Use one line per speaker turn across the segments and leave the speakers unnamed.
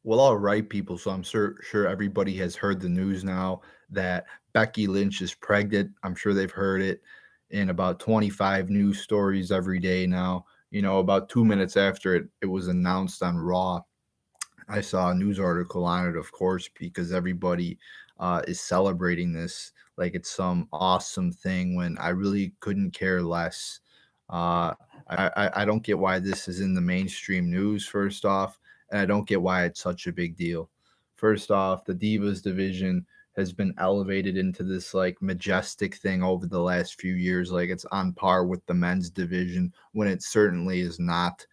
Well, all right, people. So I'm sure everybody has heard the news now that Becky Lynch is pregnant. I'm sure they've heard it in about 25 news stories every day now. About 2 minutes after it was announced on Raw, I saw a news article on it, of course, because everybody is celebrating this like it's some awesome thing when I really couldn't care less. I don't get why this is in the mainstream news, first off, and I don't get why it's such a big deal. First off, the Divas division has been elevated into this like majestic thing over the last few years, like it's on par with the men's division when it certainly is not.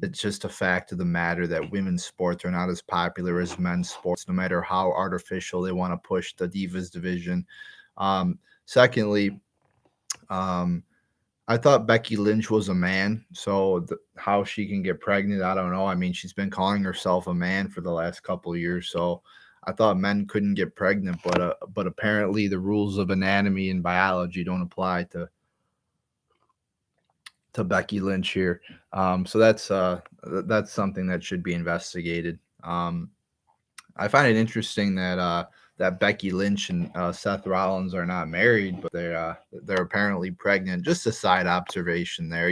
It's just a fact of the matter that women's sports are not as popular as men's sports, no matter how artificial they want to push the Divas division. Secondly, um, I thought Becky Lynch was a man, so how she can get pregnant, I don't know. I mean, she's been calling herself a man for the last couple of years, so I thought men couldn't get pregnant, but apparently the rules of anatomy and biology don't apply to Becky Lynch here. So that's something that should be investigated. I find it interesting that Becky Lynch and Seth Rollins are not married, but they're apparently pregnant. Just a side observation there.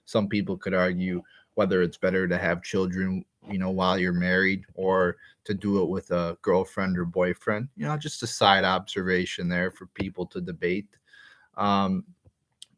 Some people could argue whether it's better to have children, while you're married or to do it with a girlfriend or boyfriend. Just a side observation there for people to debate. Um,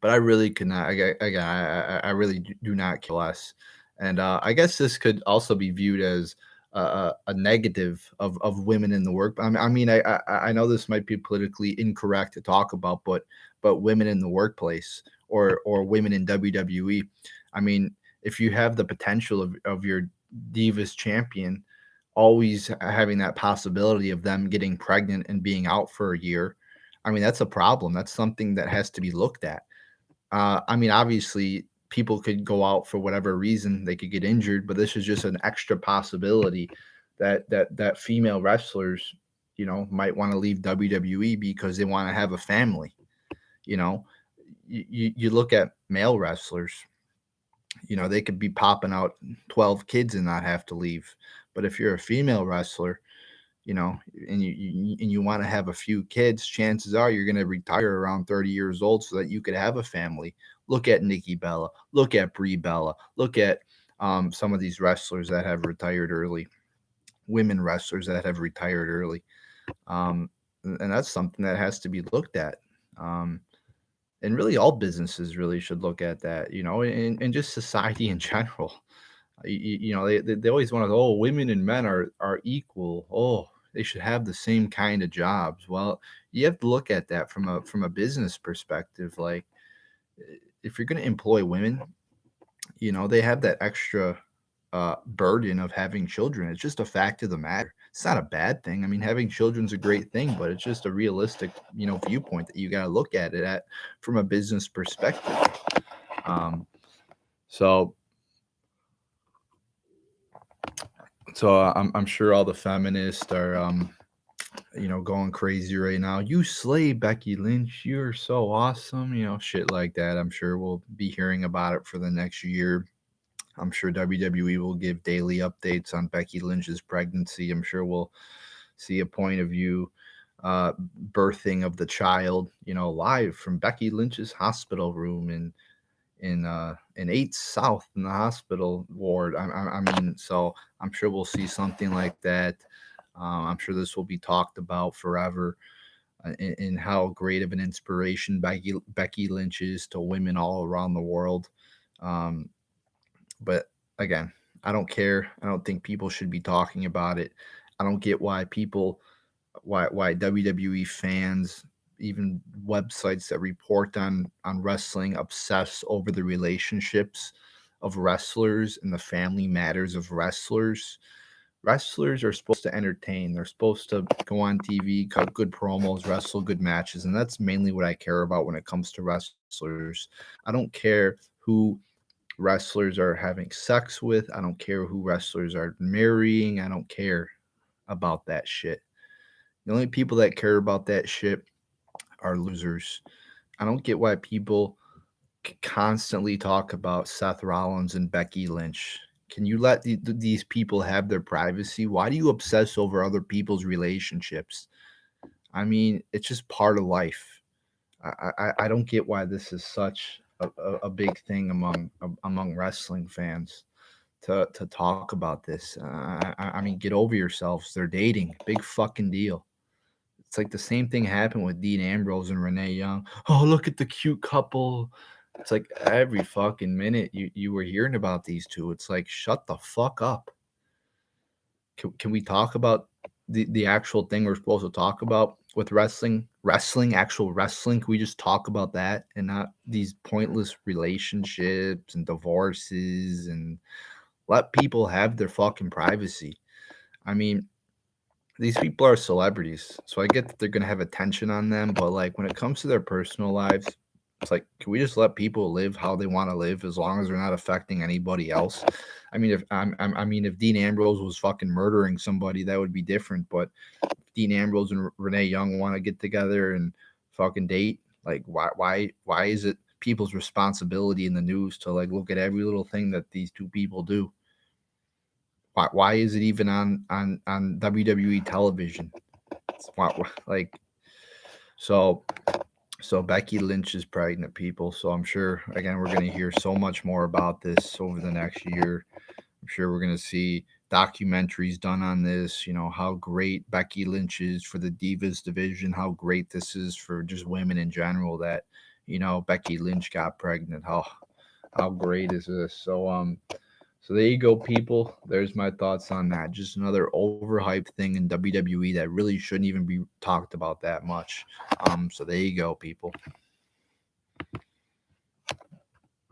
but I really could not. Again, I really do not care less. And I guess this could also be viewed as a negative of women in the work. I know this might be politically incorrect to talk about, but women in the workplace or women in WWE. I mean, if you have the potential of your Divas champion always having that possibility of them getting pregnant and being out for a year, I mean, that's a problem. That's something that has to be looked at. Obviously, people could go out for whatever reason, they could get injured, but this is just an extra possibility that female wrestlers, might want to leave WWE because they want to have a family. You know, you look at male wrestlers, they could be popping out 12 kids and not have to leave. But if you're a female wrestler, and you want to have a few kids, chances are you're going to retire around 30 years old so that you could have a family. Look at Nikki Bella, look at Brie Bella, look at some of these wrestlers that have retired early, women wrestlers that have retired early. And that's something that has to be looked at. Um, and really, all businesses really should look at that, and just society in general. They always want to, oh, women and men are equal. Oh, they should have the same kind of jobs. Well, you have to look at that from a business perspective. Like, if you're going to employ women, they have that extra burden of having children. It's just a fact of the matter. It's not a bad thing. I mean, having children's a great thing, but it's just a realistic, viewpoint that you got to look at it at from a business perspective. Um, so I'm sure all the feminists are going crazy right now. You slay, Becky Lynch. You're so awesome. Shit like that. I'm sure we'll be hearing about it for the next year. I'm sure WWE will give daily updates on Becky Lynch's pregnancy. I'm sure we'll see a point of view birthing of the child, live from Becky Lynch's hospital room in 8 South in the hospital ward. I mean, so I'm sure we'll see something like that. I'm sure this will be talked about forever in how great of an inspiration Becky Lynch is to women all around the world. Um, but again, I don't care. I don't think people should be talking about it. I don't get why WWE fans, even websites that report on wrestling, obsess over the relationships of wrestlers and the family matters of wrestlers. Wrestlers are supposed to entertain. They're supposed to go on TV, cut good promos, wrestle good matches, and that's mainly what I care about when it comes to wrestlers. I don't care who wrestlers are having sex with. I don't care who wrestlers are marrying. I don't care about that shit. The only people that care about that shit are losers. I don't get why people constantly talk about Seth Rollins and Becky Lynch. Can you let these people have their privacy? Why do you obsess over other people's relationships? I mean, it's just part of life. I don't get why this is such a big thing among wrestling fans to talk about this. I mean, get over yourselves. They're dating. Big fucking deal. It's like the same thing happened with Dean Ambrose and Renee Young. Oh, look at the cute couple. It's like every fucking minute you were hearing about these two. It's like, shut the fuck up. Can we talk about the actual thing we're supposed to talk about with wrestling, actual wrestling? Can we just talk about that and not these pointless relationships and divorces, and let people have their fucking privacy? I mean, these people are celebrities, so I get that they're gonna have attention on them, but like when it comes to their personal lives, it's like, can we just let people live how they want to live as long as they're not affecting anybody else? I mean, if Dean Ambrose was fucking murdering somebody, that would be different. But Dean Ambrose and Renee Young want to get together and fucking date, like why is it people's responsibility in the news to like look at every little thing that these two people do? Why is it even on WWE television? Like, so Becky Lynch is pregnant, people. So I'm sure again we're gonna hear so much more about this over the next year. I'm sure we're gonna see documentaries done on this. You know how great Becky Lynch is for the Divas division. How great this is for just women in general. That Becky Lynch got pregnant. How great is this? So there you go, people. There's my thoughts on that. Just another overhyped thing in WWE that really shouldn't even be talked about that much. So there you go, people.